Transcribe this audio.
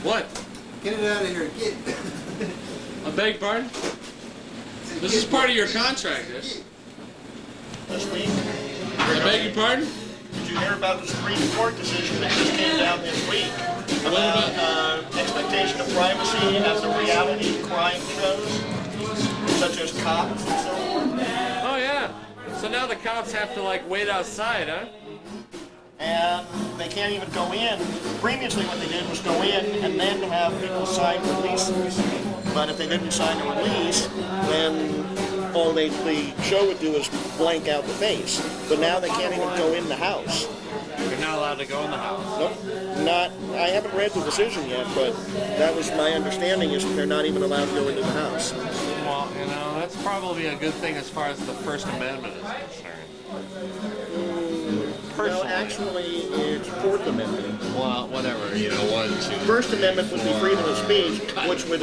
What? Get it out of here, get it. I beg pardon? This is part of your contract, This week. I beg your pardon? Did you hear about the Supreme Court decision that just came down this week about expectation of privacy as a reality crime shows, such as Cops and so forth? Oh yeah. So now the cops have to like wait outside, huh? And they can't even go in. Previously what they did was go in and then have people sign releases. But if they didn't sign a release, then all the show would do is blank out the face. But now they can't even go in the house. You're not allowed to go in the house. Nope, not. I haven't read the decision yet, but that was my understanding is that they're not even allowed to go into the house. Well, you know, that's probably a good thing as far as the First Amendment is concerned. No, actually, it's Fourth Amendment. Well, whatever, you know, 1, 2. First Amendment would be freedom of speech, which would...